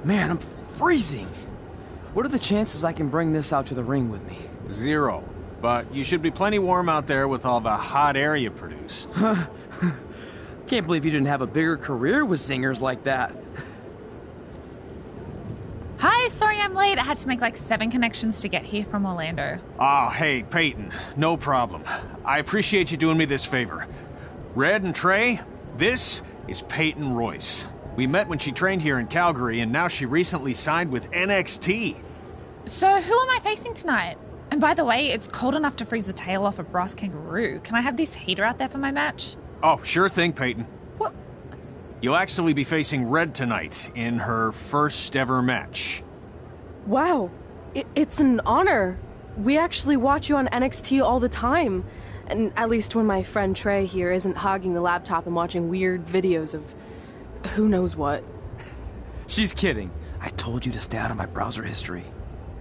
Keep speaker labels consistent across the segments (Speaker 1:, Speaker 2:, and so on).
Speaker 1: Man, I'm freezing. What are the chances I can bring this out to the ring with me?
Speaker 2: 0. But you should be plenty warm out there with all the hot air you produce.
Speaker 1: Can't believe you didn't have a bigger career with zingers like that.
Speaker 3: Hi, sorry I'm late. I had to make like 7 connections to get here from Orlando.
Speaker 2: Oh, hey, Peyton. No problem. I appreciate you doing me this favor. Red and Trey, this is Peyton Royce. We met when she trained here in Calgary, and now she recently signed with NXT.
Speaker 3: So who am I facing tonight? And by the way, it's cold enough to freeze the tail off a brass kangaroo. Can I have this heater out there for my match?
Speaker 2: Oh, sure thing, Peyton.
Speaker 3: What?
Speaker 2: You'll actually be facing Red tonight in her first ever match.
Speaker 4: Wow, it's an honor. We actually watch you on NXT all the time. And at least when my friend Trey here isn't hogging the laptop and watching weird videos of who knows what.
Speaker 1: She's kidding. I told you to stay out of my browser history.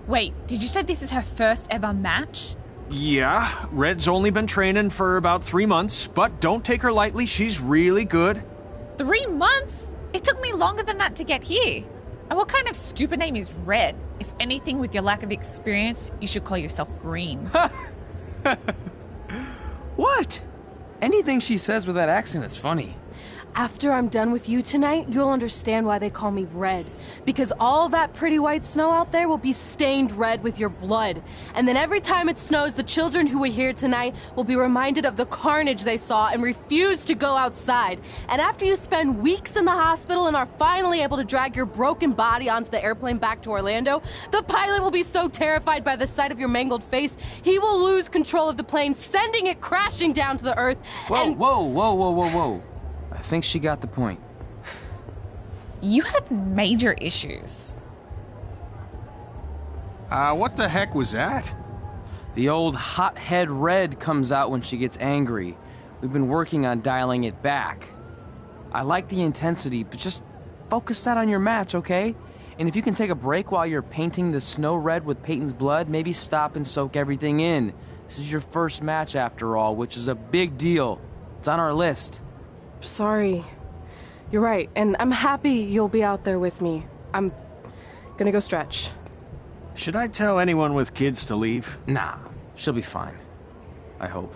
Speaker 3: Wait, did you say this is her first ever match?
Speaker 2: Yeah, Red's only been training for about 3 months, but don't take her lightly, she's really good.
Speaker 3: 3 months? It took me longer than that to get here. And what kind of stupid name is Red? If anything, with your lack of experience, you should call yourself Green.
Speaker 1: What? Anything she says with that accent is funny.
Speaker 4: After I'm done with you tonight, you'll understand why they call me Red. Because all that pretty white snow out there will be stained red with your blood. And then every time it snows, the children who were here tonight will be reminded of the carnage they saw and refuse to go outside. And after you spend weeks in the hospital and are finally able to drag your broken body onto the airplane back to Orlando, the pilot will be so terrified by the sight of your mangled face, he will lose control of the plane, sending it crashing down to the earth.
Speaker 1: Whoa. I think she got the point.
Speaker 3: You have major issues.
Speaker 2: What the heck was that?
Speaker 1: The old hothead Red comes out when she gets angry. We've been working on dialing it back. I like the intensity, but just focus that on your match, okay? And if you can take a break while you're painting the snow red with Peyton's blood, maybe stop and soak everything in. This is your first match after all, which is a big deal. It's on our list.
Speaker 4: Sorry. You're right, and I'm happy you'll be out there with me. I'm gonna go stretch.
Speaker 2: Should I tell anyone with kids to leave?
Speaker 1: Nah, she'll be fine. I hope.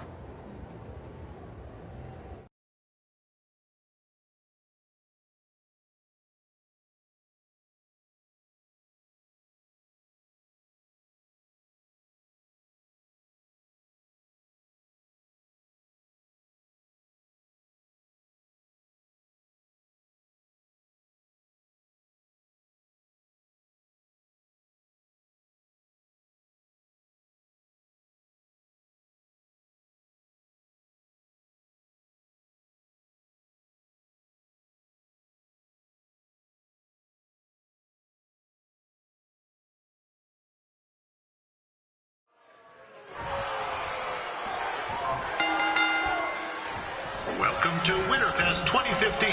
Speaker 5: Welcome to WrestleFest 2015.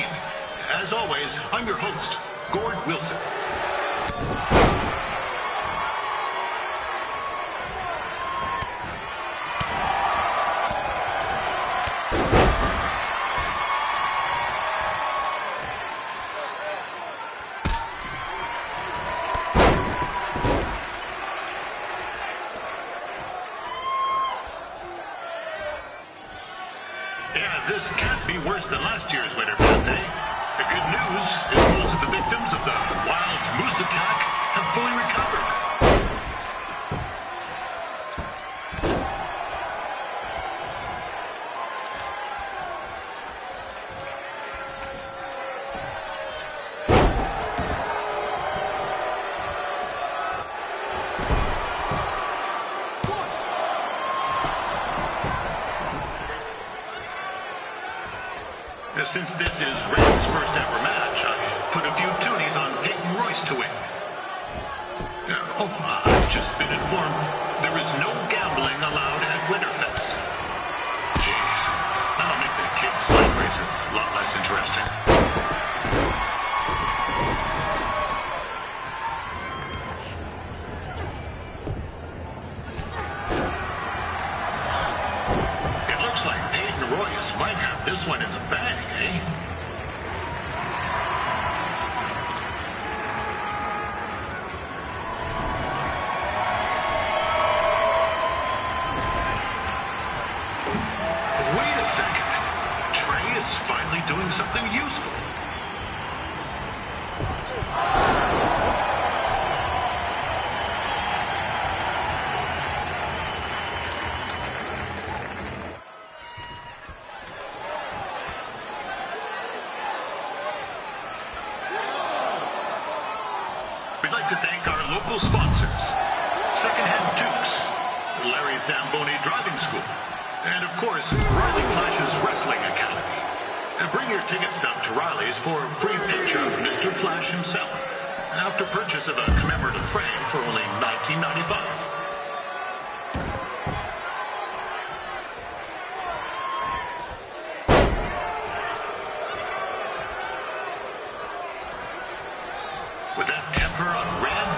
Speaker 5: As always, I'm your host, Gord Wilson. Yeah, this can't be worse than last year's WrestleFest, eh? The good news is most of the victims of the wild moose attack have fully recovered. Since this is Red's first ever match, I put a few toonies on Peyton Royce to win. I've just been informed there is no gambling allowed at WrestleFest. Jeez, that'll make the kids' sled races a lot less interesting. It looks like Peyton Royce might have this one in the bag, eh? like to thank our local sponsors, Secondhand Dukes, Larry Zamboni Driving School, and of course, Riley Flash's Wrestling Academy. And bring your ticket stub to Riley's for a free picture of Mr. Flash himself, after purchase of a commemorative frame for only $19.95. With that temper on Red,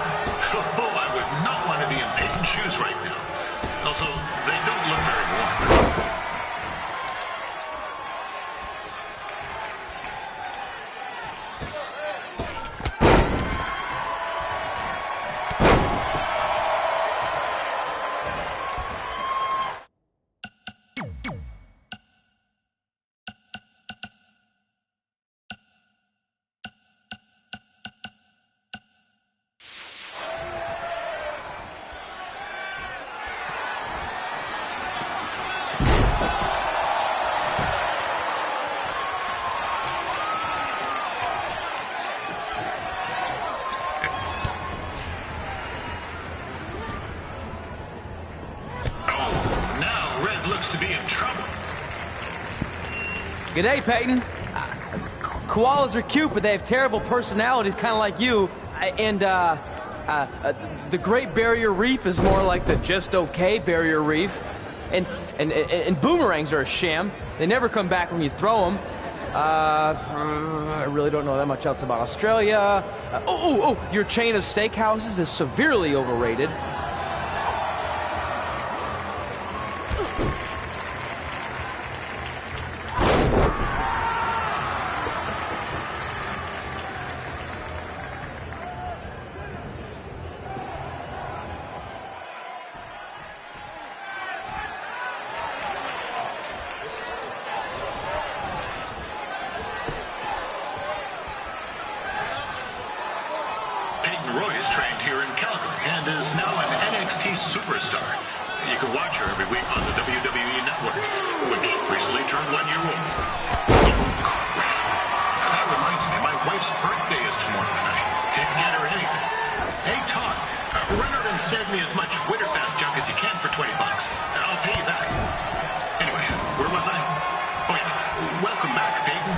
Speaker 5: oh, I would not want to be in Peyton's shoes right now. Also, they don't look very warm. To be in trouble.
Speaker 1: G'day, Peyton. Koalas are cute, but they have terrible personalities, kind of like you. The Great Barrier Reef is more like the just okay Barrier Reef. And boomerangs are a sham. They never come back when you throw them. I really don't know that much else about Australia. Your chain of steakhouses is severely overrated.
Speaker 5: Royce trained here in Calgary and is now an NXT superstar. You can watch her every week on the WWE Network, which recently turned 1 year old. Oh, crap. That reminds me, my wife's birthday is tomorrow and I didn't get her anything. Hey, Todd, run out and snag me as much Winterfest junk as you can for $20. I'll pay you back. Anyway, where was I? Oh, yeah. Welcome back, Peyton.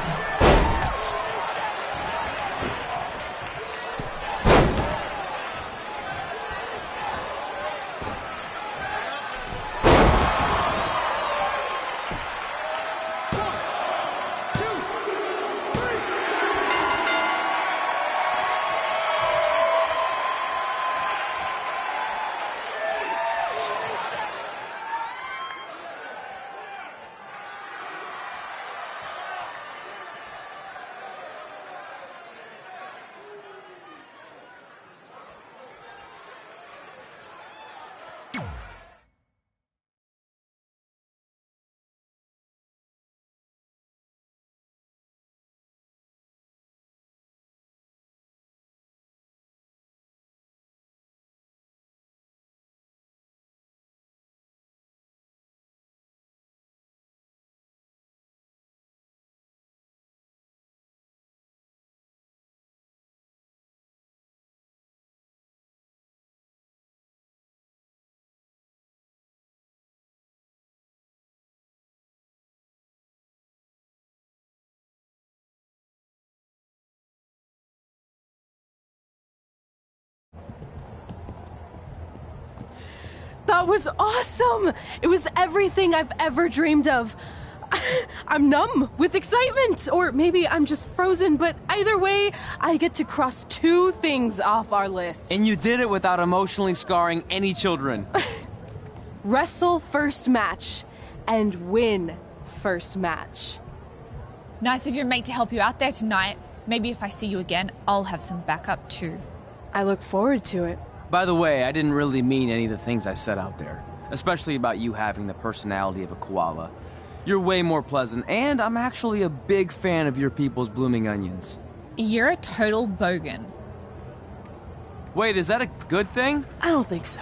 Speaker 4: That was awesome! It was everything I've ever dreamed of. I'm numb with excitement, or maybe I'm just frozen, but either way, I get to cross 2 things off our list.
Speaker 1: And you did it without emotionally scarring any children.
Speaker 4: Wrestle first match, and win first match.
Speaker 3: Nice of your mate to help you out there tonight. Maybe if I see you again, I'll have some backup too.
Speaker 4: I look forward to it.
Speaker 1: By the way, I didn't really mean any of the things I said out there. Especially about you having the personality of a koala. You're way more pleasant, and I'm actually a big fan of your people's blooming onions.
Speaker 3: You're a total bogan.
Speaker 1: Wait, is that a good thing?
Speaker 4: I don't think so.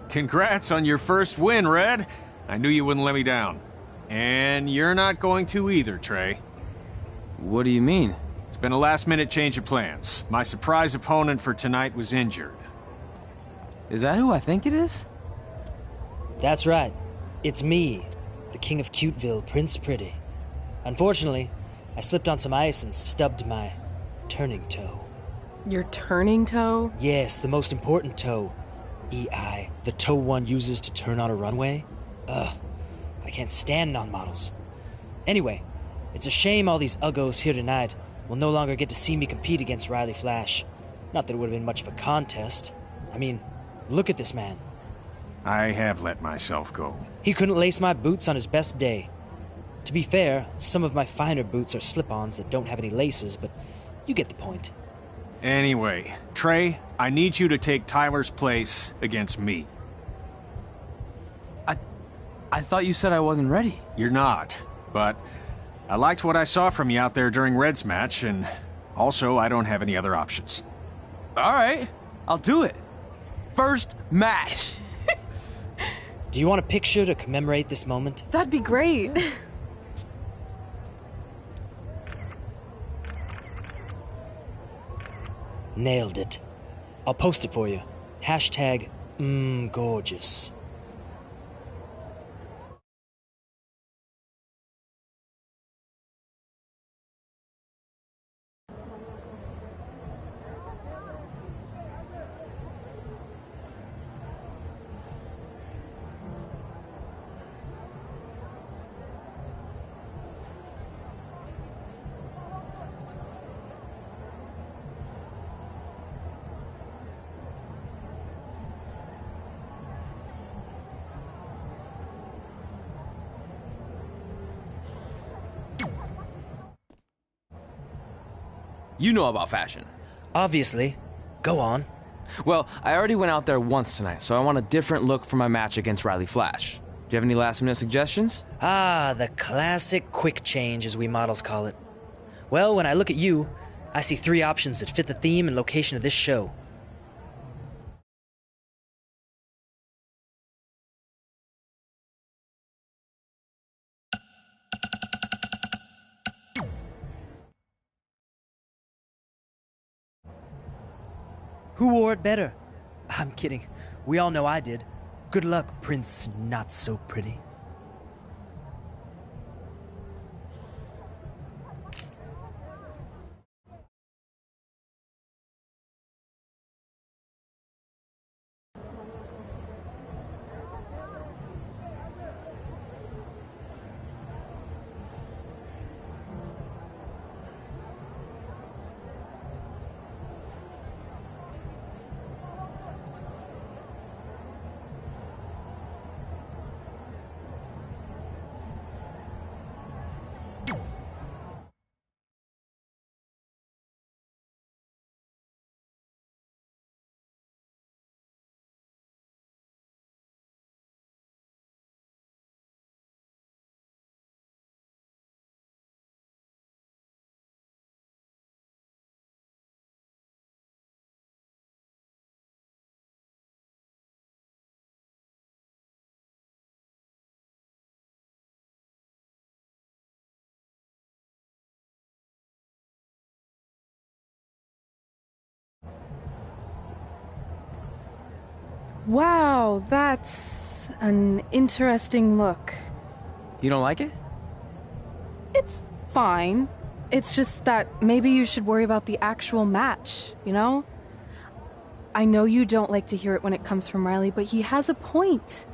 Speaker 2: Congrats on your first win, Red. I knew you wouldn't let me down. And you're not going to either, Trey.
Speaker 1: What do you mean?
Speaker 2: It's been a last-minute change of plans. My surprise opponent for tonight was injured.
Speaker 1: Is that who I think it is?
Speaker 6: That's right. It's me, the King of Cuteville, Prince Pretty. Unfortunately, I slipped on some ice and stubbed my turning toe.
Speaker 4: Your turning toe?
Speaker 6: Yes, the most important toe. EI, the toe one uses to turn on a runway. Ugh, I can't stand non-models. Anyway, it's a shame all these uggos here tonight will no longer get to see me compete against Riley Flash. Not that it would have been much of a contest. I mean, look at this man.
Speaker 2: I have let myself go.
Speaker 6: He couldn't lace my boots on his best day. To be fair, some of my finer boots are slip-ons that don't have any laces, but you get the point.
Speaker 2: Anyway, Trey, I need you to take Tyler's place against me.
Speaker 1: I thought you said I wasn't ready.
Speaker 2: You're not, but I liked what I saw from you out there during Red's match, and also I don't have any other options.
Speaker 1: All right, I'll do it. First match.
Speaker 6: Do you want a picture to commemorate this moment?
Speaker 4: That'd be great.
Speaker 6: Nailed it. I'll post it for you. Hashtag gorgeous.
Speaker 1: You know about fashion.
Speaker 6: Obviously. Go on.
Speaker 1: Well, I already went out there once tonight, so I want a different look for my match against Riley Flash. Do you have any last-minute suggestions?
Speaker 6: Ah, the classic quick change, as we models call it. Well, when I look at you, I see 3 options that fit the theme and location of this show. Who wore it better? I'm kidding. We all know I did. Good luck, Prince Not So Pretty.
Speaker 4: Wow, that's an interesting look.
Speaker 1: You don't like it?
Speaker 4: It's fine. It's just that maybe you should worry about the actual match, you know? I know you don't like to hear it when it comes from Riley, but he has a point.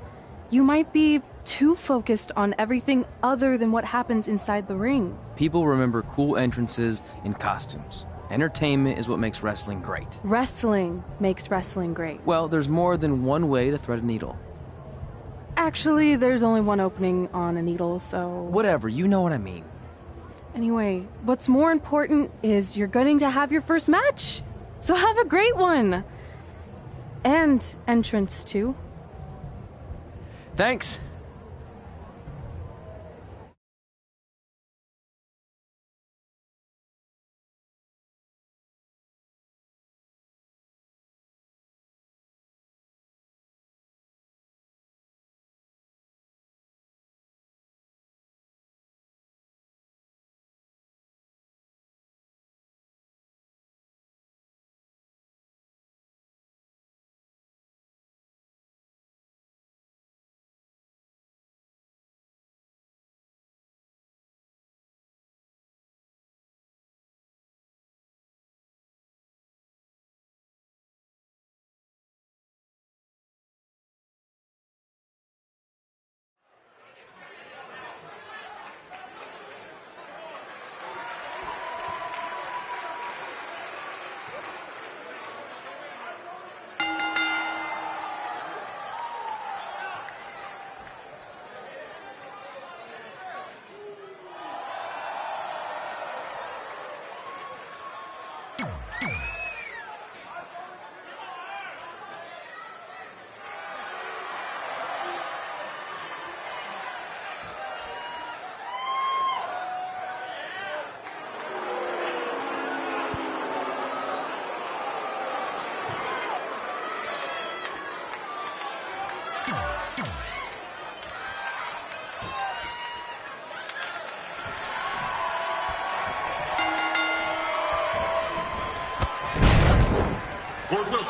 Speaker 4: You might be too focused on everything other than what happens inside the ring.
Speaker 1: People remember cool entrances and costumes. Entertainment is what makes wrestling great.
Speaker 4: Wrestling makes wrestling great.
Speaker 1: Well, there's more than one way to thread a needle.
Speaker 4: Actually, there's only one opening on a needle, so...
Speaker 1: Whatever, you know what I mean.
Speaker 4: Anyway, what's more important is you're going to have your first match. So have a great one. And entrance, too.
Speaker 1: Thanks.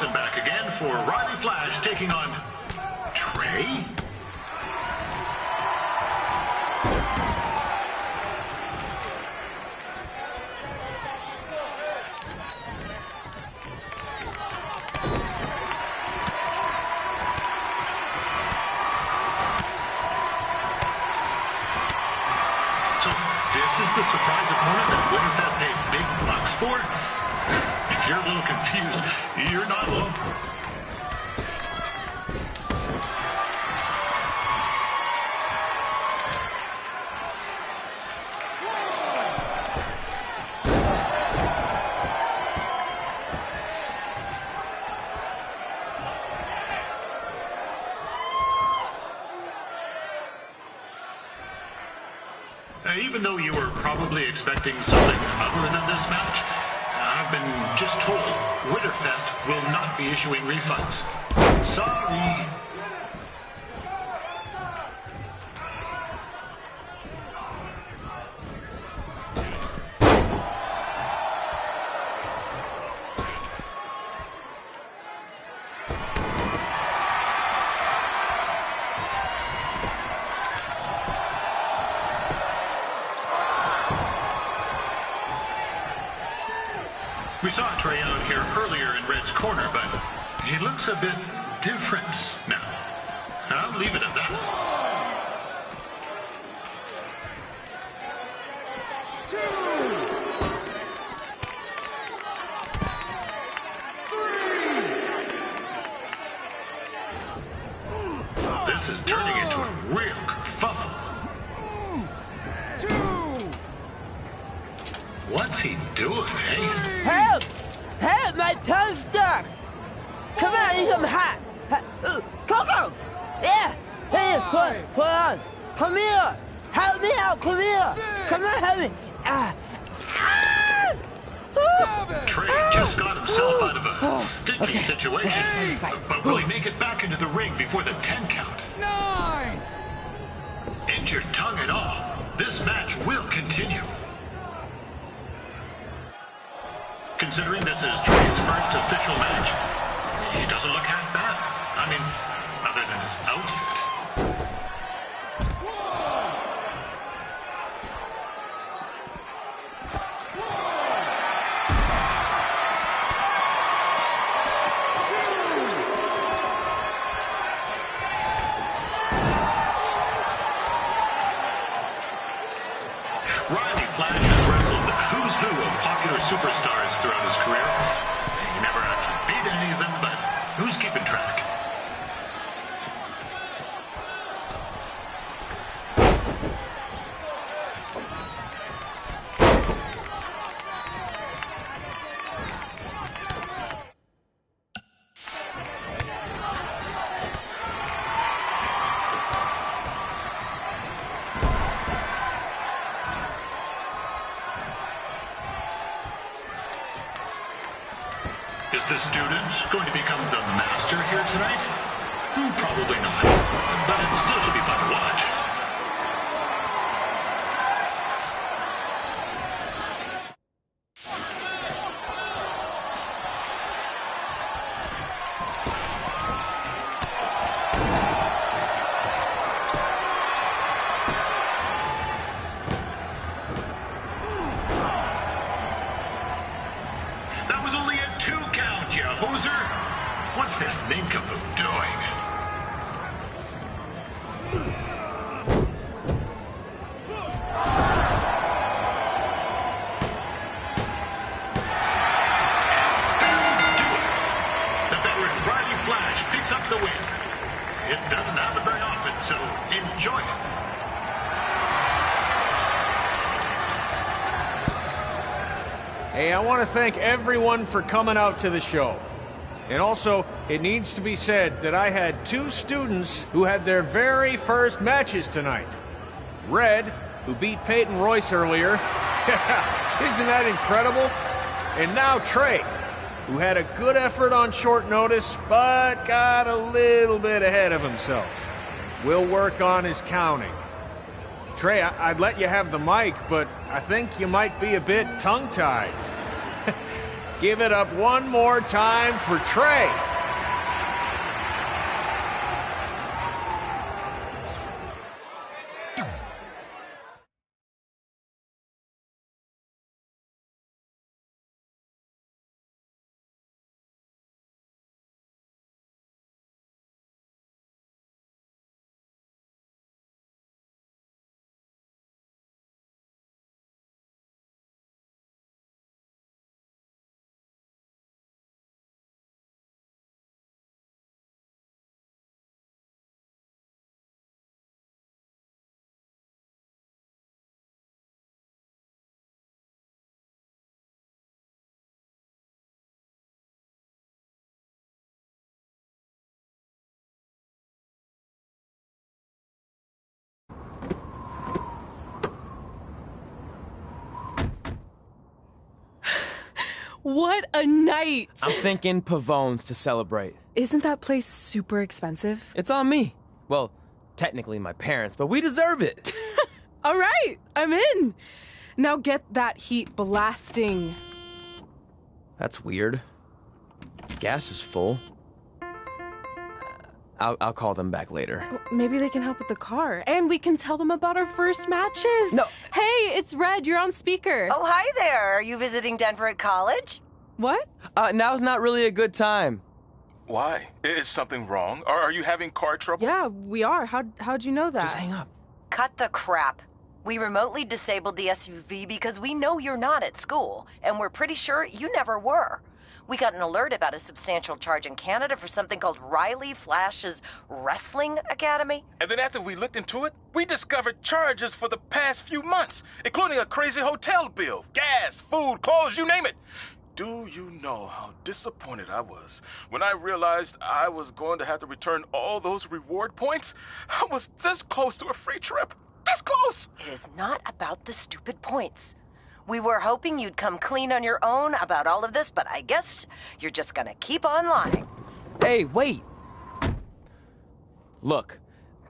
Speaker 5: Listen back again for Riley Flash taking on Trey. So this is the surprise opponent that WrestleFest paid big bucks for? If you're a little confused, you're not alone. Even though you were probably expecting something other than this match, I've been just told WrestleFest will not be issuing refunds. Sorry. We saw Trey out here earlier in Red's corner, but he looks a bit different now. I'll leave it at that.
Speaker 7: 2, 3.
Speaker 5: This is turning into a real kerfuffle.
Speaker 7: 2.
Speaker 5: What's he doing, eh?
Speaker 8: Help! Help! My tongue's stuck! Come on, need some hot! Coco! Yeah! Hey, hold on! Come here! Help me out! Come here!
Speaker 7: 6.
Speaker 8: Come on, help me!
Speaker 5: Trey just got himself out of a sticky situation. But will he make it back into the ring before the 10 count?
Speaker 7: 9.
Speaker 5: Injured tongue and all, this match will continue. Considering this is Trey's first official match, he doesn't look half bad. I mean, other than his outfit. Riley Flash has wrestled the who's who of popular superstars throughout his career. He never actually beat any of them, but who's keeping track? Is the student going to become the master here tonight? Probably not, but it still should be fun to watch. That was only a 2 count, you hoser! What's this nincompoop doing? That'll do it! The veteran Riley Flash picks up the win. It doesn't happen very often, so enjoy it.
Speaker 2: Hey, I want to thank everyone for coming out to the show. And also, it needs to be said that I had 2 students who had their very first matches tonight. Red, who beat Peyton Royce earlier. Isn't that incredible? And now Trey, who had a good effort on short notice, but got a little bit ahead of himself. We'll work on his counting. Trey, I'd let you have the mic, but I think you might be a bit tongue-tied. Give it up one more time for Trey.
Speaker 4: What a night!
Speaker 1: I'm thinking Pavone's to celebrate.
Speaker 4: Isn't that place super expensive?
Speaker 1: It's on me. Well, technically my parents, but we deserve it.
Speaker 4: All right, I'm in. Now get that heat blasting.
Speaker 1: That's weird. Gas is full. I'll call them back later.
Speaker 4: Maybe they can help with the car, and we can tell them about our first matches.
Speaker 1: No.
Speaker 4: Hey, it's Red. You're on speaker.
Speaker 9: Oh, hi there. Are you visiting Denver at college?
Speaker 4: What?
Speaker 1: Now's not really a good time.
Speaker 10: Why? Is something wrong? Or are you having car trouble?
Speaker 4: Yeah, we are. How'd you know that?
Speaker 1: Just hang up.
Speaker 9: Cut the crap. We remotely disabled the SUV because we know you're not at school, and we're pretty sure you never were. We got an alert about a substantial charge in Canada for something called Riley Flash's Wrestling Academy.
Speaker 10: And then after we looked into it, we discovered charges for the past few months, including a crazy hotel bill, gas, food, clothes, you name it. Do you know how disappointed I was when I realized I was going to have to return all those reward points? I was this close to a free trip. This close!
Speaker 9: It is not about the stupid points. We were hoping you'd come clean on your own about all of this, but I guess you're just gonna keep on lying.
Speaker 1: Hey, wait. Look,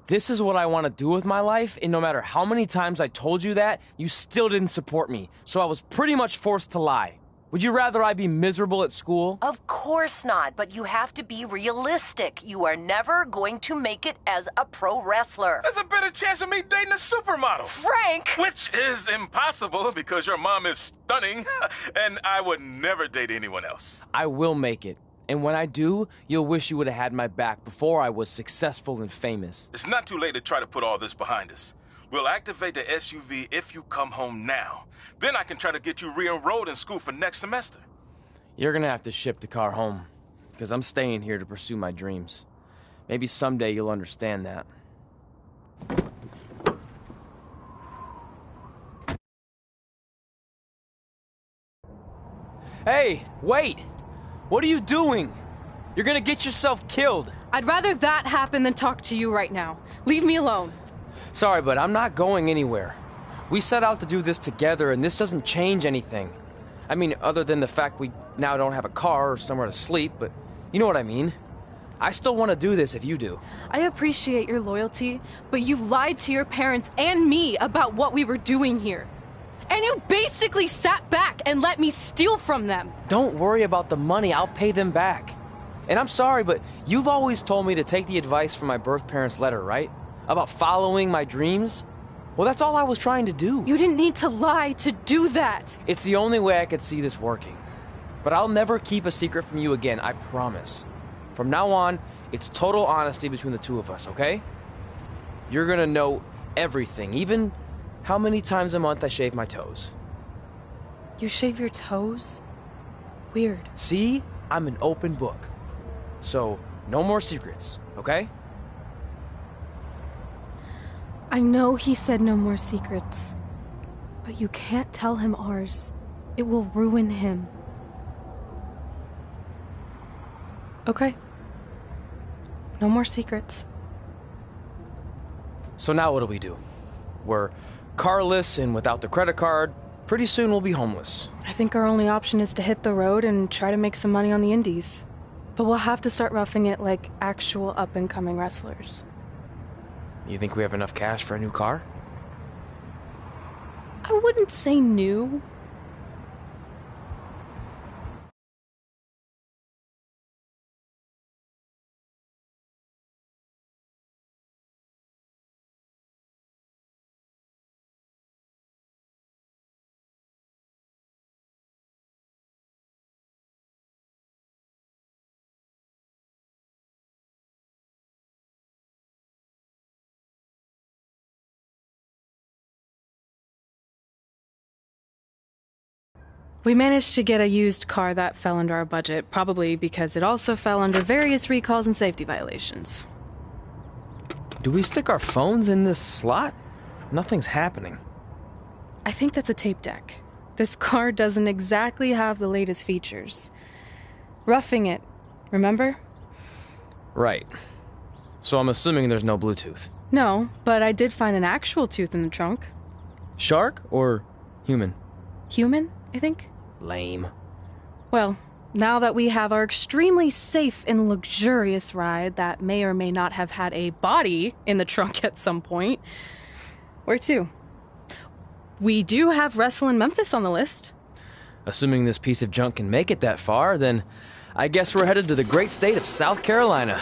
Speaker 1: this is what I want to do with my life, and no matter how many times I told you that, you still didn't support me, so I was pretty much forced to lie. Would you rather I be miserable at school?
Speaker 9: Of course not, but you have to be realistic. You are never going to make it as a pro wrestler.
Speaker 10: There's a better chance of me dating a supermodel.
Speaker 9: Frank!
Speaker 10: Which is impossible because your mom is stunning, and I would never date anyone else.
Speaker 1: I will make it. And when I do, you'll wish you would have had my back before I was successful and famous.
Speaker 10: It's not too late to try to put all this behind us. We'll activate the SUV if you come home now. Then I can try to get you re-enrolled in school for next semester.
Speaker 1: You're gonna have to ship the car home, because I'm staying here to pursue my dreams. Maybe someday you'll understand that. Hey, wait! What are you doing? You're gonna get yourself killed.
Speaker 4: I'd rather that happen than talk to you right now. Leave me alone.
Speaker 1: Sorry, but I'm not going anywhere. We set out to do this together, and this doesn't change anything. I mean, other than the fact we now don't have a car or somewhere to sleep, but you know what I mean. I still want to do this if you do.
Speaker 4: I appreciate your loyalty, but you lied to your parents and me about what we were doing here. And you basically sat back and let me steal from them.
Speaker 1: Don't worry about the money, I'll pay them back. And I'm sorry, but you've always told me to take the advice from my birth parents' letter, right? About following my dreams? Well, that's all I was trying to do.
Speaker 4: You didn't need to lie to do that.
Speaker 1: It's the only way I could see this working. But I'll never keep a secret from you again, I promise. From now on, it's total honesty between the two of us, okay? You're gonna know everything, even how many times a month I shave my toes.
Speaker 4: You shave your toes? Weird.
Speaker 1: See? I'm an open book. So, no more secrets, okay?
Speaker 4: I know he said no more secrets, but you can't tell him ours. It will ruin him. Okay. No more secrets.
Speaker 1: So now what do? We're carless and without the credit card. Pretty soon we'll be homeless.
Speaker 4: I think our only option is to hit the road and try to make some money on the indies. But we'll have to start roughing it like actual up-and-coming wrestlers.
Speaker 1: You think we have enough cash for a new car?
Speaker 4: I wouldn't say new. We managed to get a used car that fell under our budget, probably because it also fell under various recalls and safety violations.
Speaker 1: Do we stick our phones in this slot? Nothing's happening.
Speaker 4: I think that's a tape deck. This car doesn't exactly have the latest features. Roughing it, remember?
Speaker 1: Right. So I'm assuming there's no Bluetooth.
Speaker 4: No, but I did find an actual tooth in the trunk.
Speaker 1: Shark or human?
Speaker 4: Human, I think.
Speaker 1: Lame.
Speaker 4: Well, now that we have our extremely safe and luxurious ride that may or may not have had a body in the trunk at some point, where to? We do have Wrestle in Memphis on the list.
Speaker 1: Assuming this piece of junk can make it that far, then I guess we're headed to the great state of South Carolina.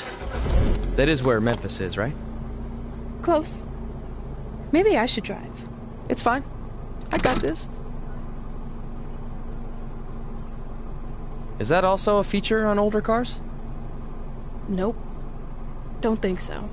Speaker 1: That is where Memphis is, right?
Speaker 4: Close. Maybe I should drive.
Speaker 1: It's fine. I got this. Is that also a feature on older cars?
Speaker 4: Nope. Don't think so.